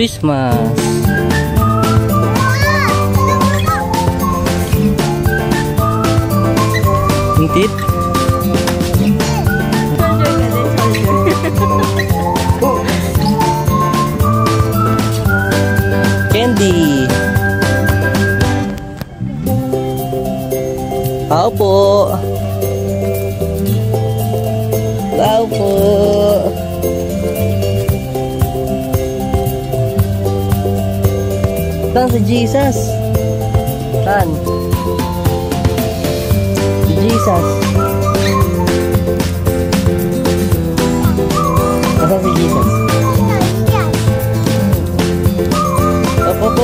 Christmas. Intit? Candy. Tao po. Tao po. Tan si Jesus. Tan. Si Jesus. Tan si Jesus. Op.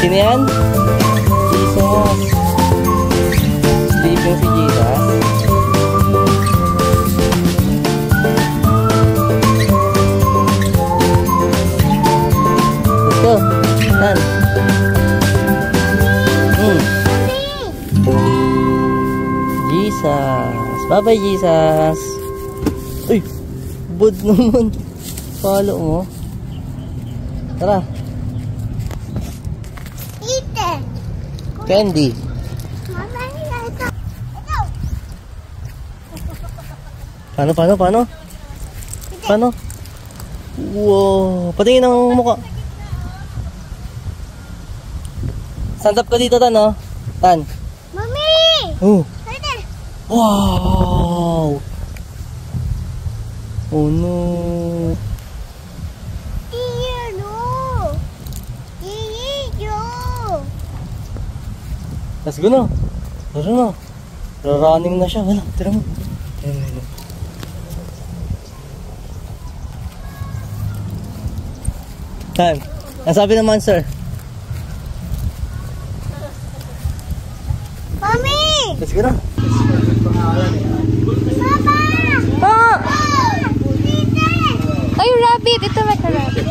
Sino yan? Jesus. Sleeping si Jesus. Let's go. Yan. Jesus. Bye-bye, Jesus. Uy! Bud naman. Palo mo. Tara. Candy. Paano? Wow. Patingin ang mukha. Stand up ka dito, Tan, oh. Tan. Mami! Oh. Wow. Oh no. Let's go na. Tara na. Running na siya. Wala. Tira mo. Tan. Ang sabi ng monster. Mami! Let's go na. Papa! Ay, rabbit! Ito may ka-rabbit.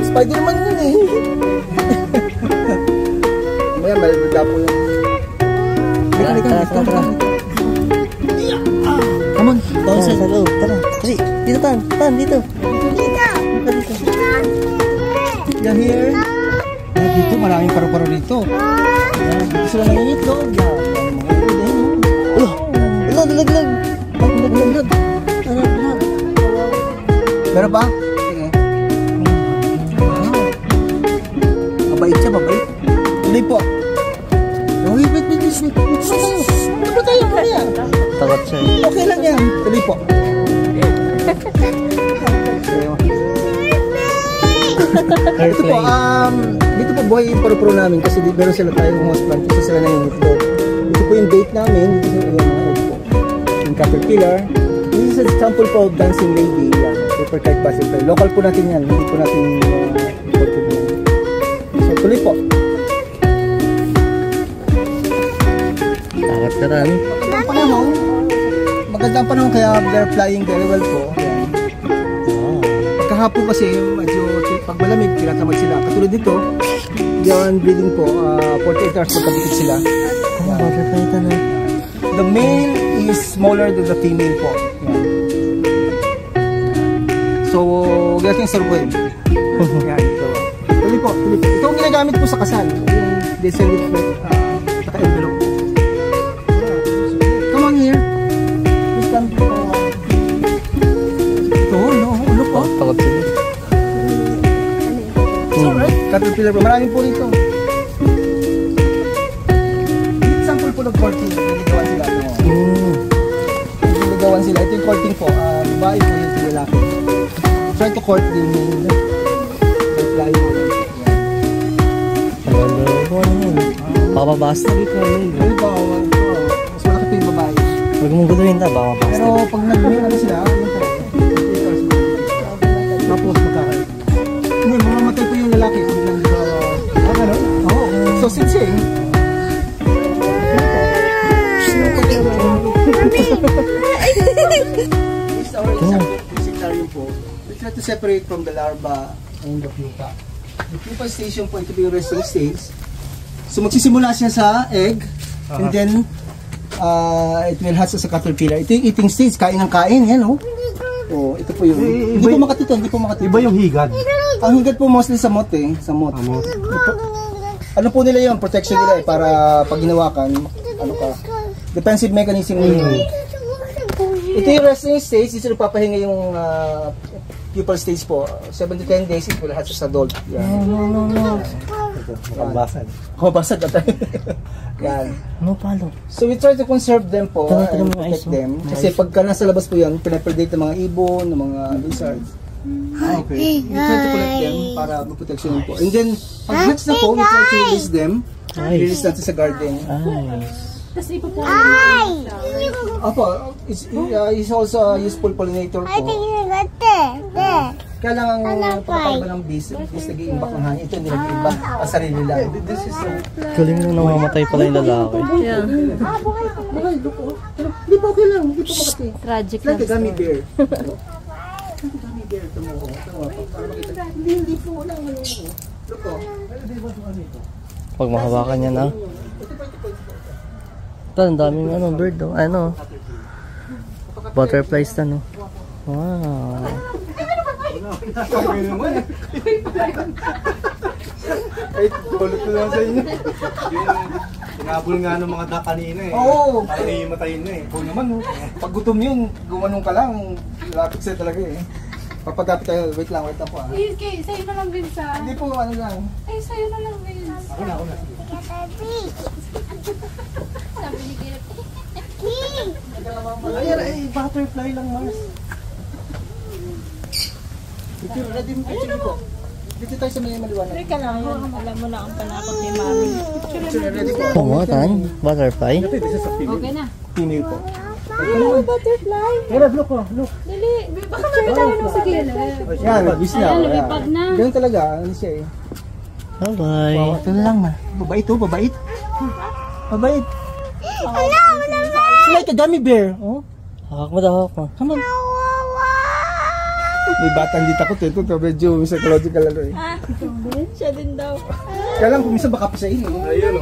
Spider-Man yun eh. Maya, malibigla po yung... Tara. Come on. Sa loob. Tara. Dito, Tan. Dito. You're here. Dito, maraming paru-paro dito. Dito sila nangingitlog. Laglag. Meron ba? Sige. Mabait siya, mabait. Tuloy po. Wait. Ano ba tayo? Takot siya. Okay lang yan. Tuloy po. buhay yung paru-paro namin kasi meron sila tayong host plant kasi sila nangingitlog. Ito po yung date namin, dito yung mga egg po. Yung caterpillar. This is a sample po of dancing lady. Yan, paper kite butterfly. Local po natin yan, hindi po natin imported yan. So tuloy po. Takot ka na. Magandang panahon. Magandang panahon kaya they're flying very well po. Yan. Pagkahapon kasi medyo pag malamig, tinatamad sila. Katulad dito, diyan breeding po, 48 hours magkabikit sila. Butterfly ito na. The male is smaller than the female po. Yan. So, gating survive. Yan. So, tuloy po, tuloy po. Ito ang ginagamit po sa kasal. Yung descended po, naka-envelope po. Come on here. Please come po. Ito, no po. Takot sila. Alright, caterpillar po. Maraming po rito. Sample po ng courting. Niligawan sila. Niligawan sila. Ito yung courting po. Babae po yung lalaki. Try to court the male. Reply mo lang. Ano yun? Papabasta dito. Ay ba? Mas malaki po yung babae. Huwag mong guluhin na, baka mabasta. Pero pag nag-male ano sila, yun po. Tapos magkakalit. Hindi, mamamatay po yung lalaki. Ano? Oo. So, sinsing. This is our insectarium po. We try to separate from the larva and the pupa. The pupa station po, ito po yung resting stage. So magsisimula siya sa egg and then it will hatch as a caterpillar. Ito yung eating stage, kain ng kain, yan oh. Oh, ito po yung, hindi po makatito, hindi po makatito. Iba yung higad. Ang higad po mostly sa mot eh, sa mot. Ano po nila yun, protection nila eh, para pag hinawakan, ano ka, defensive mechanism nila. Ito yung resting stage, dito nagpapahinga yung pupal stage po. 7 to 10 days, it will hatch as adult. Yan. No. Pambasad. Oh, basag ka tayo. Yan. No palo. So we try to conserve them po Tara, and mo protect ice, oh. them. Kasi pagka nasa labas po yan, pinapredate ng mga ibon, ng mga lizards. Okay. We try to collect them para maprotection po. And then, pag hatch na po, we try to release them. Release natin sa garden. Ay! Opo, he's also a useful pollinator po. Kaya lang ang pagkakaiba ng bees nag-iimbak ng hangin. Ito hindi nag-iimbak, ang sarili lang. This is Galing nung namamatay pala yung lalaki. Bakay, duko. Hindi po okay lang, hindi po makati. Tragic Like a gummy bear. Gummy bear, tumuho. Para makita. Hindi po, walang ano. Duko. Pag mahawakan niya na. Ito, ang daming bird oh. Ano? Butterflies na no. Wow. Ay, tulot ko lang sa inyo. Tinabol nga ng mga da kanina eh. Oo. Ay, hihimatayin na eh. Oo naman, no. Pag gutom yun, gumanong ka lang, lapit sa'yo talaga eh. Papadapit tayo, wait lang po ah. Okay, sa'yo na lang, Vince. Hindi po, ano lang. Ay, sa'yo na lang, Vince. Ako na. Sabi ni Kira. Ay, butterfly lang, Mars. Picture, ready mo picture ko. Dito tayo sa may maliwanag. Teka lang, alam mo na ang panakot ni Mami. Picture, ready ko. Pumatan? Butterfly? Okay na. Female po. Oh, butterfly. Pero look oh, look. Dali. Baka mami tayo nung sa gilid. Yan, nag-wish na. Ayan, lumipad na. Ganun talaga, ano siya eh. Bye-bye. Wow, ito na lang ma. Babait to, babait. Babait. It's like a gummy bear. Oh, Hawak mo daw, hawak mo. come on. May batang di takot eh. Ito medyo psychological ano eh. Siya din daw. Kaya lang, kung minsan baka pa sa inyo. Ayun,